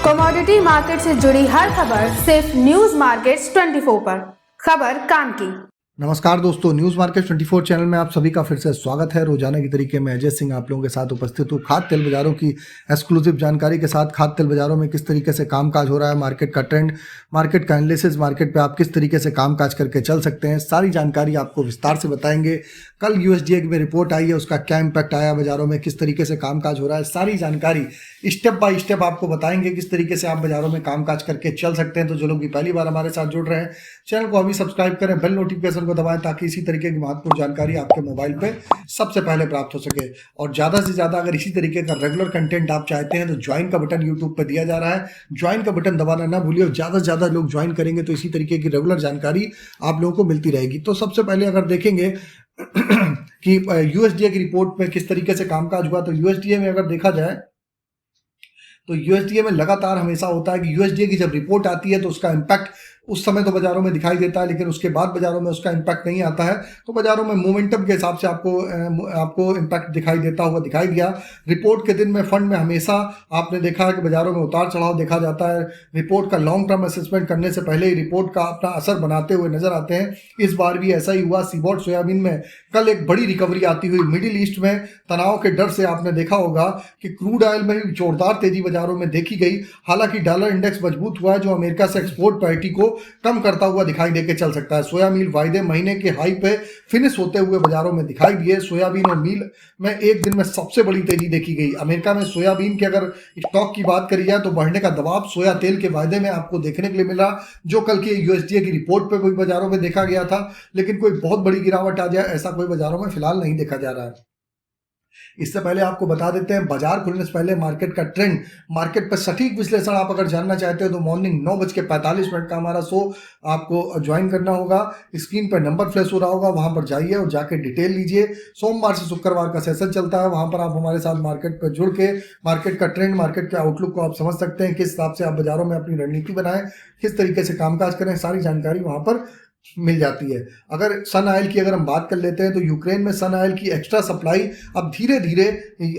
Commodity market से जुड़ी हर खबर सिर्फ न्यूज मार्केट्स 24 पर। खबर काम की। नमस्कार दोस्तों, न्यूज़ मार्केट 24 चैनल में आप सभी का फिर से स्वागत है। रोजाना की तरीके में अजय सिंह आप लोगों के साथ उपस्थित हूँ। खाद्य तेल बाजारों की एक्सक्लूसिव जानकारी के साथ खाद्य तेल बाजारों में किस तरीके से कामकाज हो रहा है, मार्केट का ट्रेंड, मार्केट का एनालिसिस, मार्केट पे आप किस तरीके से कामकाज करके चल सकते हैं, सारी जानकारी आपको विस्तार से बताएंगे। कल यूएसडीए में रिपोर्ट आई है, उसका क्या इम्पैक्ट आया, बाजारों में किस तरीके से कामकाज हो रहा है, सारी जानकारी स्टेप बाय स्टेप आपको बताएंगे किस तरीके से आप बाजारों में कामकाज करके चल सकते हैं। तो जो लोग भी पहली बार हमारे साथ जुड़ रहे हैं, चैनल को अभी सब्सक्राइब करें, बेल नोटिफिकेशन को दबाएं ताकि इसी तरीके की महत्वपूर्ण जानकारी आपके मोबाइल पे सबसे पहले प्राप्त हो सके। और ज़्यादा से ज़्यादा अगर इसी तरीके का रेगुलर कंटेंट आप चाहते हैं तो ज्वाइन का बटन यूट्यूब पे दिया जा रहा है, ज्वाइन का बटन दबाना ना भूलिए। ज़्यादा से ज़्यादा लोग ज्वाइन करेंगे तो इसी तरीके की रेगुलर जानकारी आप लोगों को मिलती रहेगी। तो सबसे पहले अगर देखेंगे कि यूएसडीए की रिपोर्ट में किस तरीके से कामकाज हुआ, तो यूएसडीए में अगर देखा जाए तो यूएसडीए में लगातार हमेशा होता है कि यूएसडीए की जब रिपोर्ट आती है तो उसका इम्पैक्ट उस समय तो बाजारों में दिखाई देता है, लेकिन उसके बाद बाजारों में उसका इम्पैक्ट नहीं आता है। तो बाजारों में मोमेंटम के हिसाब से आपको इम्पैक्ट दिखाई देता हुआ दिखाई दिया। रिपोर्ट के दिन में फंड में हमेशा आपने देखा है कि बाजारों में उतार चढ़ाव देखा जाता है। रिपोर्ट का लॉन्ग टर्म असेसमेंट करने से पहले ही रिपोर्ट का अपना असर बनाते हुए नजर आते हैं। इस बार भी ऐसा ही हुआ। सीबॉट सोयाबीन में कल एक बड़ी रिकवरी आती हुई, मिडिल ईस्ट में तनाव के डर से आपने देखा होगा कि क्रूड ऑयल में भी जोरदार तेजी बाजारों में देखी गई। हालांकि डॉलर इंडेक्स मजबूत हुआ है जो अमेरिका से एक्सपोर्ट पैरिटी को कम करता हुआ दिखाई देके चल सकता है। सोया मील वायदे महीने के हाई पे फिनिश होते हुए बाजारों में दिखाई दिए। सोयाबीन और मील में एक दिन में सबसे बड़ी तेजी देखी गई। अमेरिका में सोयाबीन के अगर स्टॉक की बात करी जाए तो बढ़ने का दबाव सोया तेल के वायदे में आपको देखने के लिए मिला, जो कल की यूएसडीए की रिपोर्ट पे भी बाजारों में देखा गया था। लेकिन कोई बहुत बड़ी गिरावट आ जाए ऐसा कोई बाजारों में फिलहाल नहीं देखा जा रहा है। इससे पहले आपको बता देते हैं बाजार खुलने से पहले मार्केट का ट्रेंड, मार्केट पर सटीक विश्लेषण आप अगर जानना चाहते हो तो मॉर्निंग 9:45 का हमारा शो आपको ज्वाइन करना होगा। स्क्रीन पर नंबर फ्लैश हो रहा होगा, वहां पर जाइए और जाके डिटेल लीजिए। सोमवार से शुक्रवार का सेशन चलता है, वहां पर आप हमारे साथ मार्केट पर जुड़ के मार्केट का ट्रेंड, मार्केट के आउटलुक को आप समझ सकते हैं, किस हिसाब से आप बाजारों में अपनी रणनीति बनाएं, किस तरीके से कामकाज करें, सारी जानकारी वहां पर मिल जाती है। अगर सन ऑयल की अगर हम बात कर लेते हैं तो यूक्रेन में सन ऑयल की एक्स्ट्रा सप्लाई अब धीरे धीरे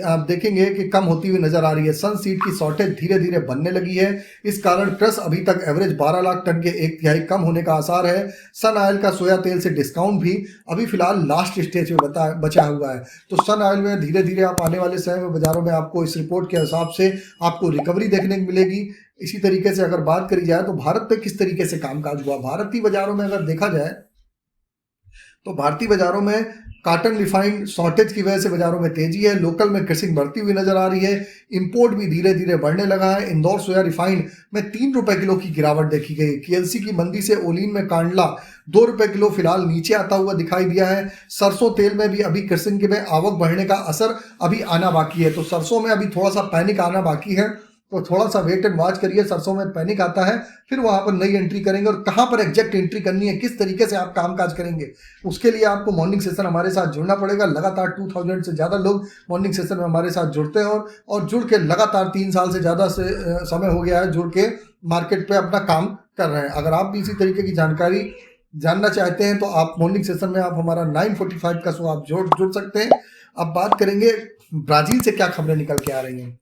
आप देखेंगे कि कम होती हुई नजर आ रही है। सन सीड की शॉर्टेज धीरे धीरे बनने लगी है। इस कारण क्रस अभी तक एवरेज 12 लाख टन के 1/3 कम होने का आसार है। सन ऑयल का सोया तेल से डिस्काउंट भी अभी फिलहाल लास्ट स्टेज में बचा हुआ है। तो सन ऑयल में धीरे धीरे आप आने वाले समय में बाजारों में आपको इस रिपोर्ट के हिसाब से आपको रिकवरी देखने को मिलेगी। इसी तरीके से अगर बात करी जाए तो भारत पे किस तरीके से कामकाज हुआ, भारतीय बाजारों में अगर देखा जाए तो भारतीय बाजारों में कॉटन रिफाइंड शॉर्टेज की वजह से बाजारों में तेजी है। लोकल में क्रेसिंग बढ़ती हुई नजर आ रही है। इंपोर्ट भी धीरे धीरे बढ़ने लगा है। इंदौर सोया रिफाइंड में 3 रुपए किलो की गिरावट देखी गई। केएलसी की मंदी से ओलिन में कांडला 2 रुपए किलो फिलहाल नीचे आता हुआ दिखाई दिया है। सरसों तेल में भी अभी क्रेसिंग में आवक बढ़ने का असर अभी आना बाकी है। तो सरसों में अभी थोड़ा सा पैनिक आना बाकी है, तो थोड़ा सा वेट एंड वॉच करिए। सरसों में पैनिक आता है फिर वहां पर नई एंट्री करेंगे, और कहां पर एग्जैक्ट एंट्री करनी है, किस तरीके से आप कामकाज करेंगे, उसके लिए आपको मॉर्निंग सेशन हमारे साथ जुड़ना पड़ेगा। लगातार 2000 से ज़्यादा लोग मॉर्निंग सेशन में हमारे साथ जुड़ते हैं और जुड़ के लगातार 3 साल से ज़्यादा से समय हो गया है जुड़ के मार्केट पे अपना काम कर रहे हैं। अगर आप भी इसी तरीके की जानकारी जानना चाहते हैं तो आप मॉर्निंग सेशन में आप हमारा 9:45 का शो आप जुड़ सकते हैं। अब बात करेंगे ब्राजील से क्या खबरें निकल के आ रही हैं।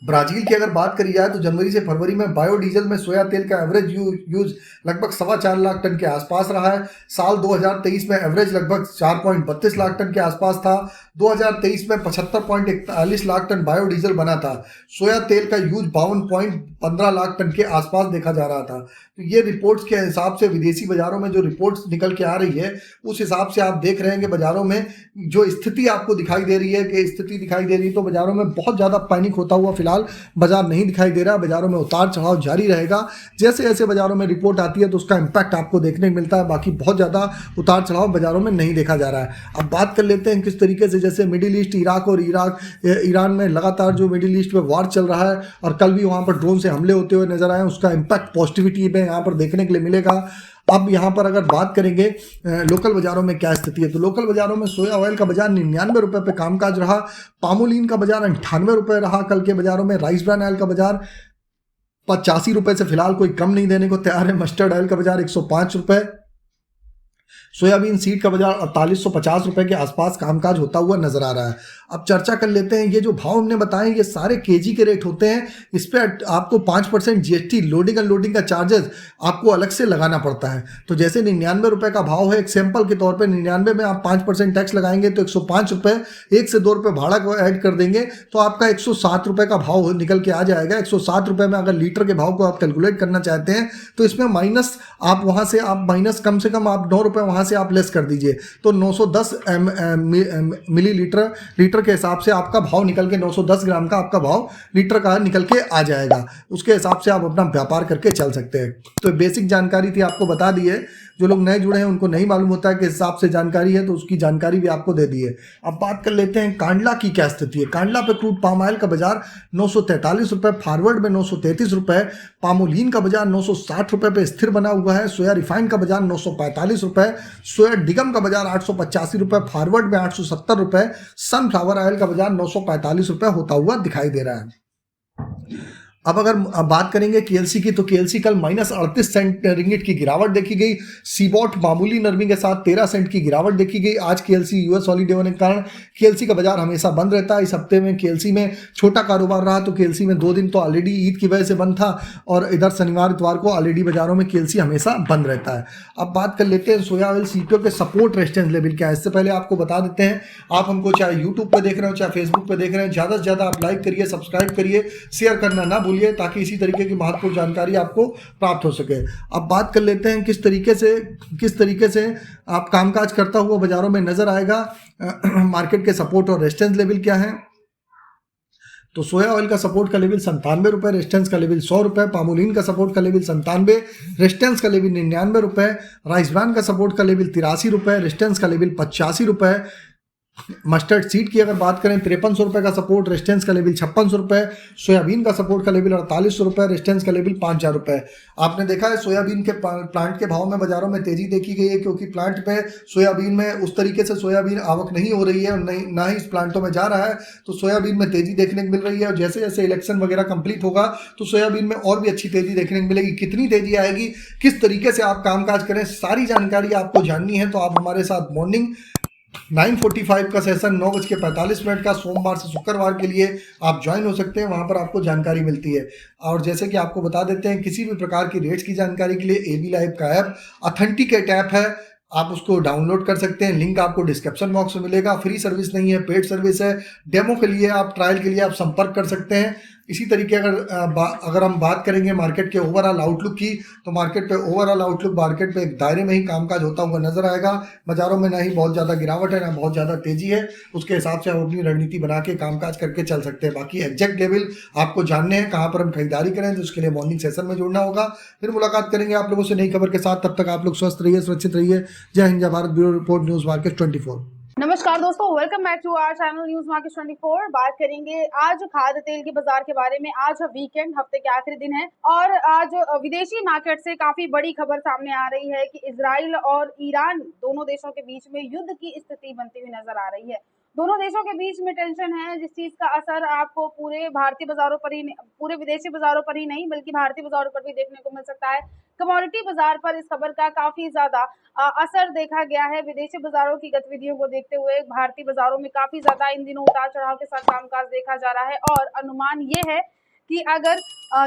ब्राजील की अगर बात करी जाए तो जनवरी से फरवरी में बायोडीजल में सोया तेल का एवरेज यूज लगभग 4.25 लाख टन के आसपास रहा है। साल 2023 में एवरेज लगभग 4.32 लाख टन के आसपास था। 2023 में 75.41 लाख टन बायोडीजल बना था। सोया तेल का यूज 52.15 लाख टन के आसपास देखा जा रहा था। तो ये रिपोर्ट्स के हिसाब से विदेशी बाजारों में जो रिपोर्ट्स निकल के आ रही है उस हिसाब से आप देख रहे हैं कि बाजारों में जो स्थिति आपको दिखाई दे रही है तो बाजारों में बहुत ज़्यादा पैनिक होता हुआ फिलहाल बाजार नहीं दिखाई दे रहा। बाजारों में उतार चढ़ाव जारी रहेगा। जैसे जैसे बाजारों में रिपोर्ट आती है तो उसका इम्पैक्ट आपको देखने को मिलता है। बाकी बहुत ज़्यादा उतार चढ़ाव बाजारों में नहीं देखा जा रहा है। अब बात कर लेते हैं किस तरीके से, जैसे मिडिल ईस्ट, इराक और ईरान में लगातार जो मिडिल ईस्ट में वार चल रहा है और कल भी वहाँ पर ड्रोन से हमले होते हुए नजर आए, उसका इम्पैक्ट पॉजिटिविटी में यहाँ पर देखने के लिए मिलेगा। अब यहाँ पर अगर बात करेंगे लोकल बाजारों में क्या स्थिति है, तो लोकल बाजारों में सोया ऑयल का बाजार 99 रुपए पे कामकाज रहा। पामोलिन का बाजार 98 रुपए रहा कल के बाजारों में। राइस ब्रान ऑयल का बाजार 85 रुपए से फिलहाल कोई कम नहीं देने को तैयार है। मस्टर्ड ऑयल का बाजार 105 रुपए। सोयाबीन सीड का बाजार 4850 रुपए के आसपास कामकाज होता हुआ नजर आ रहा है। अब चर्चा कर लेते हैं। ये जो भाव हमने बताए ये सारे केजी के रेट होते हैं। इस पर आपको 5% जीएसटी, लोडिंग अनलोडिंग का चार्जेस आपको अलग से लगाना पड़ता है। तो जैसे 99 रुपए का भाव है, एक सैंपल के तौर पे 99 में आप 5% टैक्स लगाएंगे तो 105 रुपए, 1 से 2 रुपए भाड़ा को ऐड कर देंगे तो आपका 107 रुपए का भाव निकल के आ जाएगा। 107 रुपए में अगर लीटर के भाव को आप कैलकुलेट करना चाहते हैं तो इसमें माइनस आप वहां से आप माइनस कम से कम आप 9 रुपए वहां से आप लेस कर दीजिए तो 910 लीटर के हिसाब से आपका भाव निकल के 910 ग्राम का आपका भाव लीटर का निकल के आ जाएगा। उसके हिसाब से आप अपना व्यापार करके चल सकते हैं। तो बेसिक जानकारी थी, आपको बता दी है। जो लोग नए जुड़े हैं उनको नहीं मालूम होता है कि हिसाब से जानकारी है तो उसकी जानकारी भी आपको दे दी है। अब बात कर लेते हैं कांडला की क्या स्थिति है। कांडला पे क्रूड पाम ऑयल का बाजार 943 रुपए, फॉरवर्ड में 933 रुपए, पामोलीन का बाजार 960 रुपए पे स्थिर बना हुआ है। सोया रिफाइंड का बाजार 945 रुपए, सोया डिगम का बाजार 885 रुपए, फॉरवर्ड में 870 रुपए, सनफ्लावर ऑयल का बाजार 945 रुपए होता हुआ दिखाई दे रहा है। अब अगर बात करेंगे केएलसी की तो केएलसी कल -38 सेंट रिंगिट की गिरावट देखी गई। सीबॉट मामूली नरमी के साथ 13 सेंट की गिरावट देखी गई। आज केएलसी यूएस हॉलीडे होने के कारण केएलसी का बाजार हमेशा बंद रहता है। इस हफ्ते में केएलसी में छोटा कारोबार रहा तो केएलसी में 2 दिन तो ऑलरेडी ईद की वजह से बंद था और इधर शनिवार इतवार को ऑलरेडी बाजारों में केएलसी हमेशा बंद रहता है। अब बात कर लेते हैं सोया ऑयल सीपीओ के सपोर्ट रेजिस्टेंस लेवल क्या है। इससे पहले आपको बता देते हैं, आप हमको चाहे यूट्यूब पर देख रहे हो चाहे फेसबुक पर देख रहे हैं, ज़्यादा से ज़्यादा आप लाइक करिए, सब्सक्राइब करिए, शेयर करना ना भूलिए ताकि इसी तरीके की महत्वपूर्ण जानकारी आपको प्राप्त हो सके। अब बात कर लेते हैं किस तरीके से आप कामकाज करता हुआ बाजारों में नजर आएगा। मार्केट के सपोर्ट और रेजिस्टेंस लेवल क्या है। तो सोया ऑयल का सपोर्ट का लेवल 97 रुपए, रेजिस्टेंस का लेवल 100 रुपए, पामोलिन का सपोर्ट का लेवल 97, रेजिस्टेंस का लेवल 99 रुपए, राइस ब्रान का सपोर्ट का लेवल 83 रुपए, रेजिस्टेंस का लेवल 85 रुपए। मस्टर्ड सीड की अगर बात करें 5300 रुपए का सपोर्ट, रेजिस्टेंस का लेवल 5600 रुपए, सोयाबीन का सपोर्ट का लेवल 4800 रुपए, रेजिस्टेंस का लेवल 5000 रुपए। आपने देखा है सोयाबीन के प्लांट के भाव में बाजारों में तेजी देखी गई है क्योंकि प्लांट पे सोयाबीन में उस तरीके से सोयाबीन आवक नहीं हो रही है और ना ही इस प्लांटों में जा रहा है, तो सोयाबीन में तेजी देखने को मिल रही है। और जैसे जैसे इलेक्शन वगैरह कंप्लीट होगा तो सोयाबीन में और भी अच्छी तेजी देखने को मिलेगी। कितनी तेजी आएगी, किस तरीके से आप कामकाज करें, सारी जानकारी आपको जाननी है तो आप हमारे साथ मॉर्निंग 9:45 का सेशन 9:45 का सोमवार से शुक्रवार के लिए आप ज्वाइन हो सकते हैं। वहां पर आपको जानकारी मिलती है। और जैसे कि आपको बता देते हैं, किसी भी प्रकार की रेट्स की जानकारी के लिए एबी लाइव का ऐप ऑथेंटिकेट ऐप है, आप उसको डाउनलोड कर सकते हैं। लिंक आपको डिस्क्रिप्शन बॉक्स में मिलेगा। फ्री सर्विस नहीं है, पेड सर्विस है। डेमो के लिए आप ट्रायल के लिए आप संपर्क कर सकते हैं। इसी तरीके अगर हम बात करेंगे मार्केट के ओवरऑल आउटलुक की तो मार्केट पे ओवरऑल आउटलुक मार्केट पे एक दायरे में ही कामकाज होता हुआ नजर आएगा। बाजारों में ना ही बहुत ज़्यादा गिरावट है ना बहुत ज़्यादा तेजी है। उसके हिसाब से हम अपनी रणनीति बना के कामकाज करके चल सकते हैं। बाकी एग्जैक्ट लेवल आपको जानने हैं कहाँ पर हम खरीदारी करें तो उसके लिए मॉर्निंग सेशन में जुड़ना होगा। फिर मुलाकात करेंगे आप लोगों से नई खबर के साथ। तब तक आप लोग स्वस्थ रहिए, सुरक्षित रहिए। जय हिंद, जय Bharat. Bureau report, news market 24। नमस्कार दोस्तों, welcome back to our channel news market 24। बात करेंगे आज खाद्य तेल के बाजार के बारे में। आज वीकेंड, हफ्ते के आखिरी दिन है और आज विदेशी मार्केट से काफी बड़ी खबर सामने आ रही है कि इजराइल और ईरान दोनों देशों के बीच में युद्ध की स्थिति बनती हुई नजर आ रही है। दोनों देशों के बीच में टेंशन है जिस चीज का असर आपको पूरे भारतीय बाजारों पर ही, पूरे विदेशी बाजारों पर ही नहीं बल्कि भारतीय बाजारों पर भी देखने को मिल सकता है। कमोडिटी बाजार पर इस खबर का काफी ज्यादा असर देखा गया है। विदेशी बाजारों की गतिविधियों को देखते हुए भारतीय बाजारों में काफी ज्यादा इन दिनों उतार चढ़ाव के साथ कामकाज देखा जा रहा है और अनुमान ये है कि अगर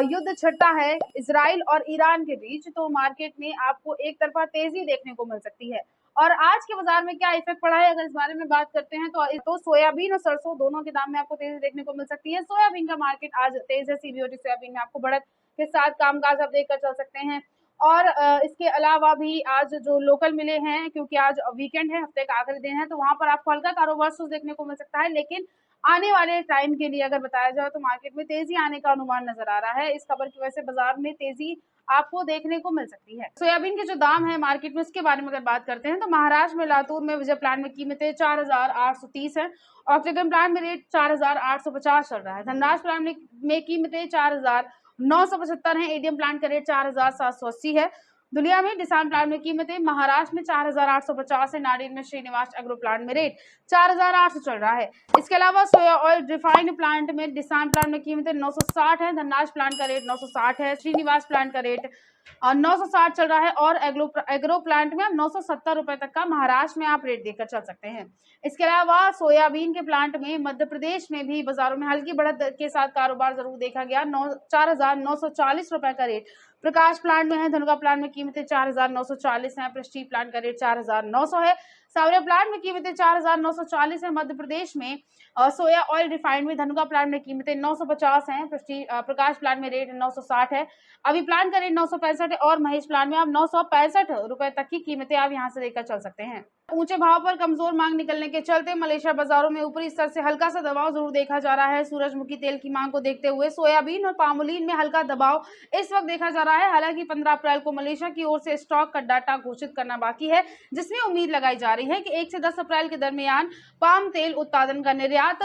युद्ध छिड़ता है इजराइल और ईरान के बीच तो मार्केट में आपको एक तरफा तेजी देखने को मिल सकती है। और आज के बाजार में क्या इफेक्ट पड़ा है अगर इस बारे में बात करते हैं तो सोयाबीन और सरसों दोनों के दाम में आपको तेजी देखने को मिल सकती है। सोयाबीन का मार्केट आज तेज है। सीबीओटी सोयाबीन में आपको बढ़त के साथ कामकाज आप देखकर चल सकते हैं। और इसके अलावा भी आज जो लोकल मिले हैं, क्योंकि आज वीकेंड है, हफ्ते का आखिरी दिन है, तो वहां पर आपको हल्का कारोबार देखने को मिल सकता है। लेकिन आने वाले टाइम के लिए अगर बताया जाए तो मार्केट में तेजी आने का अनुमान नजर आ रहा है। इस खबर की वजह से बाजार में तेजी आपको देखने को मिल सकती है। सोयाबीन के जो दाम है मार्केट में उसके बारे में अगर बात करते हैं तो महाराष्ट्र में लातूर में विजय प्लांट में कीमतें 4830 है। ऑक्सीजन प्लांट में रेट 4850 चल रहा है। धनराज प्लांट में कीमतें 4975 है। एडीएम प्लांट का रेट 4780 है। दुलिया में डिसान प्लांट में कीमतें, महाराष्ट्र में 4,850 है, नाडेर में श्रीनिवास एग्रो प्लांट में रेट 4,800 चल रहा है। इसके अलावा सोया ऑयल रिफाइंड प्लांट में डिसान प्लांट में कीमतें 960 है, धनराज प्लांट का रेट 960 है, श्रीनिवास प्लांट का रेट 960 चल रहा है और एग्रो प्लांट में 970 रुपए तक का महाराष्ट्र में आप रेट देकर चल सकते हैं। इसके अलावा सोयाबीन के प्लांट में मध्य प्रदेश में भी बाजारों में हल्की बढ़त के साथ कारोबार जरूर देखा गया। 4,940 रुपए का रेट प्रकाश प्लांट में है, धनुका प्लांट में कीमतें 4,940 है, प्रेस्टीज प्लांट का रेट 4,900 है, सावरिया प्लांट में कीमतें 4,940 है। मध्य प्रदेश में सोया ऑयल रिफाइंड में धनुका प्लांट में कीमतें 950 हैं, प्रकाश प्लांट में रेट 960 है, अभी प्लांट का रेट 965 है और महेश प्लांट में आप 965 रुपए तक की कीमतें आप यहां से लेकर चल सकते हैं। ऊंचे भाव पर कमजोर मांग निकलने के चलते मलेशिया बाजारों में ऊपरी स्तर से हल्का सा दबाव जरूर देखा जा रहा है। सूरजमुखी तेल की मांग को देखते हुए सोयाबीन और पामोलिन में हल्का दबाव इस वक्त देखा जा रहा है। हालांकि 15 अप्रैल को मलेशिया की ओर से स्टॉक का डाटा घोषित करना बाकी है, जिसमें उम्मीद लगाई जा रही है कि 1 से 10 अप्रैल के दरमियान पाम तेल उत्पादन का निर्यात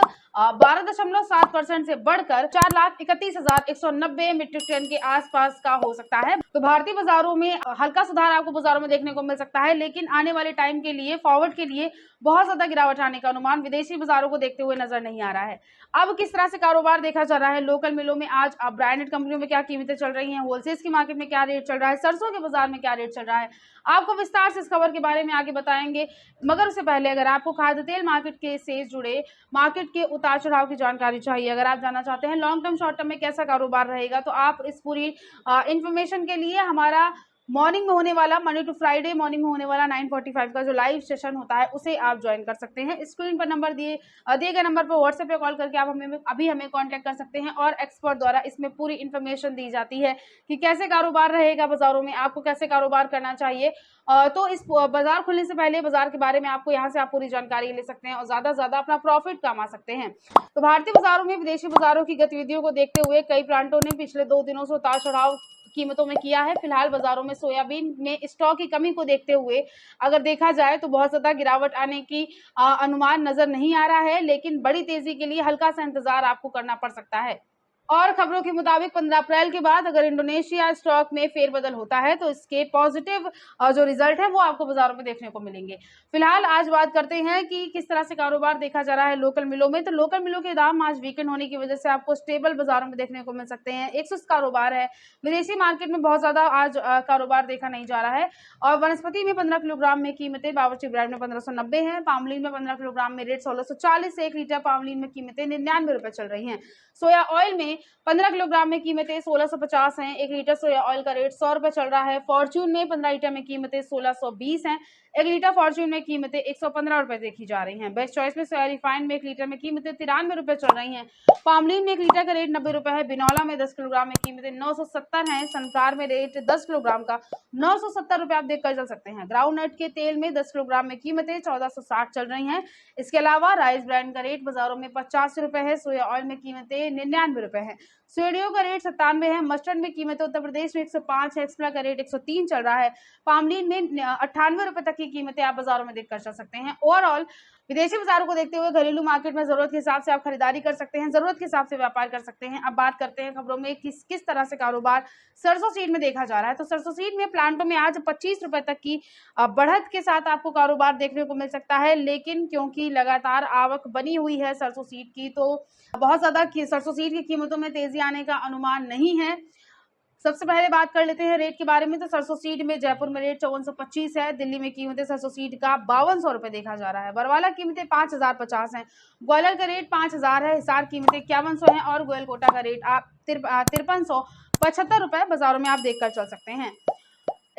12.7% से बढ़कर 4,31,190 मीट्रिक टन के आसपास का हो सकता है। तो भारतीय बाजारों में हल्का सुधार आपको बाजारों में देखने को मिल सकता है, लेकिन आने वाले टाइम के लिए फॉरवर्ड के लिए बहुत ज्यादा गिरावट आने का अनुमान विदेशी बाजारों को देखते हुए नजर नहीं आ रहा है। अब किस तरह से कारोबार देखा जा रहा है, लोकल मिलों में आज ब्रांडेड कंपनियों में क्या कीमतें चल रही हैं, होलसेल की मार्केट में क्या रेट चल रहा है, सरसों के बाजार में क्या रेट चल रहा है, आपको विस्तार से इस खबर के बारे में आगे बताएंगे। मगर उससे पहले अगर आपको खाद्य तेल मार्केट के से जुड़े मार्केट के उतार चढ़ाव की जानकारी चाहिए, अगर आप जानना चाहते हैं लॉन्ग टर्म शॉर्ट टर्म में कैसा कारोबार रहेगा, तो आप इस पूरी इंफॉर्मेशन के लिए हमारा मॉर्निंग में होने वाला मंडे टू फ्राइडे मॉर्निंग में होने वाला 9:45 का जो लाइव सेशन होता है उसे आप ज्वाइन कर सकते हैं। स्क्रीन पर नंबर दिए गए नंबर पर व्हाट्सएप पे कॉल करके आप हमें कांटेक्ट कर सकते हैं और एक्सपर्ट द्वारा इसमें पूरी इन्फॉर्मेशन दी जाती है कि कैसे कारोबार रहेगा बाजारों में, आपको कैसे कारोबार करना चाहिए। तो इस बाजार खुलने से पहले बाजार के बारे में आपको यहाँ से आप पूरी जानकारी ले सकते हैं और ज्यादा से ज्यादा अपना प्रॉफिट कमा सकते हैं। तो भारतीय बाजारों में विदेशी बाजारों की गतिविधियों को देखते हुए कई प्लांटों ने पिछले 2 दिनों से उतार चढ़ाव कीमतों में किया है। फिलहाल बाजारों में सोयाबीन में स्टॉक की कमी को देखते हुए अगर देखा जाए तो बहुत ज्यादा गिरावट आने की अनुमान नजर नहीं आ रहा है, लेकिन बड़ी तेजी के लिए हल्का सा इंतजार आपको करना पड़ सकता है। और खबरों के मुताबिक 15 अप्रैल के बाद अगर इंडोनेशिया स्टॉक में फेरबदल होता है तो इसके पॉजिटिव जो रिजल्ट है वो आपको बाजारों में देखने को मिलेंगे। फिलहाल आज बात करते हैं कि किस तरह से कारोबार देखा जा रहा है लोकल मिलों में। तो लोकल मिलों के दाम आज वीकेंड होने की वजह से आपको स्टेबल बाजारों में देखने को मिल सकते हैं। एक सुस्त कारोबार है, विदेशी मार्केट में बहुत ज्यादा आज कारोबार देखा नहीं जा रहा है। और वनस्पति में 15 किलोग्राम में कीमतें बावर्ची ब्रांड में 1590 है, पामलीन में 15 किलोग्राम में रेट 1640 से 1 लीटर पामलीन में कीमतें 99 रुपए चल रही हैं। सोया ऑयल में 15 किलोग्राम में कीमतें 1650 हैं, 1 लीटर सोया ऑयल का रेट 100 रुपए चल रहा है। फॉर्च्यून में 15 लीटर में कीमतें 1620 हैं, 1 लीटर फॉर्च्यून में कीमतें 115 रुपए देखी जा रही हैं। बेस्ट चॉइस में सोया रिफाइंड में 1 लीटर में कीमतें 93 रुपए चल रही हैं। पामलीन में 1 लीटर का रेट 90 रुपए है। बिनौला में 10 किलोग्राम में कीमतें 970 है। सनकार में रेट 10 किलोग्राम का 970 रुपए आप देख कर चल सकते हैं। ग्राउंड नट के तेल में 10 किलोग्राम में कीमतें 1460 चल रही हैं। इसके अलावा राइस ब्रांड का रेट बाजारों में 85 रुपए है। सोया ऑयल में कीमतें 99 रुपए है। सोडियो का रेट 97 है। मस्टर्ड में कीमतें उत्तर प्रदेश में 105 है। एक्सप्ला का रेट 103 चल रहा है। पामलीन में 98 रुपए तक की कीमतें आप बाजारों में देखकर चल सकते हैं। ओवरऑल विदेशी बाजारों को देखते हुए घरेलू मार्केट में जरूरत के हिसाब से आप खरीदारी कर सकते हैं, जरूरत के हिसाब से व्यापार कर सकते हैं। अब बात करते हैं खबरों में किस तरह से कारोबार सरसों सीड में देखा जा रहा है। तो सरसों सीड में प्लांटों में आज 25 रुपए तक की बढ़त के साथ आपको कारोबार देखने को मिल सकता है, लेकिन क्योंकि लगातार आवक बनी हुई है सरसों सीड की, तो बहुत ज्यादा सरसों सीड की कीमतों में तेजी आने का अनुमान नहीं है। सबसे पहले बात कर लेते हैं रेट के बारे में। तो सरसों सीड में जयपुर में रेट 5425 है। दिल्ली में कीमतें सरसों सीड का 5200 रुपए देखा जा रहा है। बरवाला कीमतें 5050 है। ग्वालियर का रेट 5000 है। हिसार कीमतें 5100 है और गोयल कोटा का रेट आप 5375 रुपए बाजारों में आप देखकर चल सकते हैं।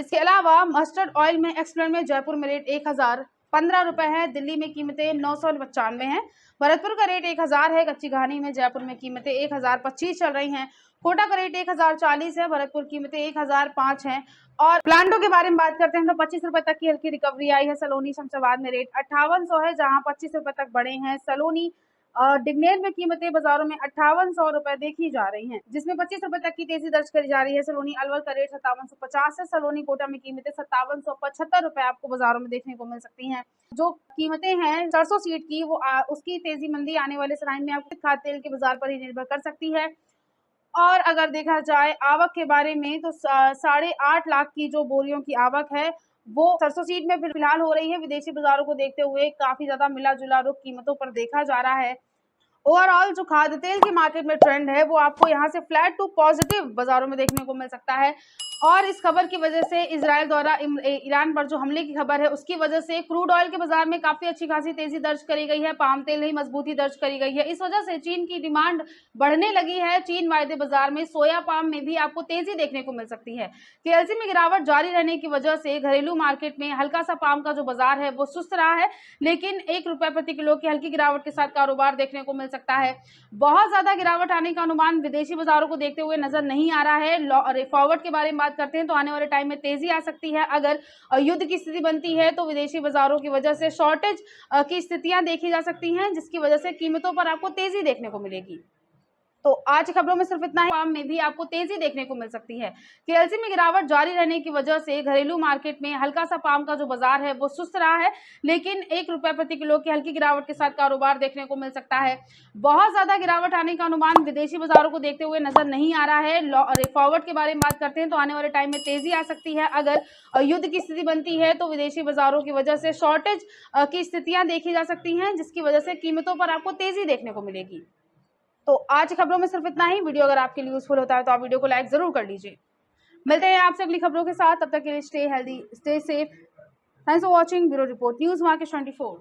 इसके अलावा मस्टर्ड ऑयल में एक्सप्लेन में जयपुर में रेट 1015 रुपए है। दिल्ली में कीमतें 995 है। भरतपुर का रेट 1000 है। कच्ची घानी में जयपुर में कीमतें 1025 चल रही हैं। कोटा का रेट 1040 है। भरतपुर कीमतें 1005 है। और प्लांटों के बारे में बात करते हैं तो 25 रुपए तक की हल्की रिकवरी आई है। सलोनी शमशाबाद में रेट 5800 है, जहां 25 रुपए तक बढ़े हैं। सलोनी डिग्नेर में कीमतें बाजारों में 5800 रुपए देखी जा रही हैं, जिसमें 25 रुपए तक की तेजी दर्ज करी जा रही है। सलोनी अलवर का रेट 5750 है। सलोनी कोटा में कीमतें 5775 रुपए आपको बाजारों में देखने को मिल सकती हैं। जो कीमतें हैं सरसों सीड की वो उसकी तेजी मंदी आने वाले समय में आपको खाद्य तेल के बाजार पर ही निर्भर कर सकती है। और अगर देखा जाए आवक के बारे में तो 8.5 लाख की जो बोरियों की आवक है वो सरसों सीड में फिलहाल हो रही है। विदेशी बाजारों को देखते हुए काफी ज्यादा मिला जुला रुख कीमतों पर देखा जा रहा है। ओवरऑल जो खाद्य तेल की मार्केट में ट्रेंड है वो आपको यहाँ से फ्लैट टू पॉजिटिव बाजारों में देखने को मिल सकता है। और इस खबर की वजह से इजराइल द्वारा ईरान पर जो हमले की खबर है उसकी वजह से क्रूड ऑयल के बाजार में काफी अच्छी खासी तेजी दर्ज करी गई है। पाम तेल में मजबूती दर्ज करी गई है। इस वजह से चीन की डिमांड बढ़ने लगी है। चीन वायदे बाजार में सोया पाम में भी आपको तेजी देखने को मिल सकती है। केएलसी में गिरावट जारी रहने की वजह से घरेलू मार्केट में हल्का सा पाम का जो बाजार है वो सुस्त रहा है, लेकिन ₹1 प्रति किलो की हल्की गिरावट के साथ कारोबार देखने को मिल सकता है। बहुत ज्यादा गिरावट आने का अनुमान विदेशी बाजारों को देखते हुए नजर नहीं आ रहा है। फॉरवर्ड के बारे में बात करते हैं तो आने वाले टाइम में तेजी आ सकती है। अगर युद्ध की स्थिति बनती है तो विदेशी बाजारों की वजह से शॉर्टेज की स्थितियां देखी जा सकती हैं, जिसकी वजह से कीमतों पर आपको तेजी देखने को मिलेगी। तो आज की खबरों में सिर्फ इतना ही। पाम में भी आपको तेजी देखने को मिल सकती है। केएलसी में गिरावट जारी रहने की वजह से घरेलू मार्केट में हल्का सा पाम का जो बाजार है वो सुस्त रहा है, लेकिन ₹1 प्रति किलो की हल्की गिरावट के साथ कारोबार देखने को मिल सकता है। बहुत ज्यादा गिरावट आने का अनुमान विदेशी बाजारों को देखते हुए नजर नहीं आ रहा है। फॉरवर्ड के बारे में बात करते हैं तो आने वाले टाइम में तेजी आ सकती है। अगर युद्ध की स्थिति बनती है तो विदेशी बाजारों की वजह से शॉर्टेज की स्थितियां देखी जा सकती हैं, जिसकी वजह से कीमतों पर आपको तेजी देखने को मिलेगी। तो आज की खबरों में सिर्फ इतना ही। वीडियो अगर आपके लिए यूजफुल होता है तो आप वीडियो को लाइक जरूर कर लीजिए। मिलते हैं आपसे अगली खबरों के साथ, तब तक के लिए stay healthy, stay safe. Thanks for watching. Bureau report, news market 24।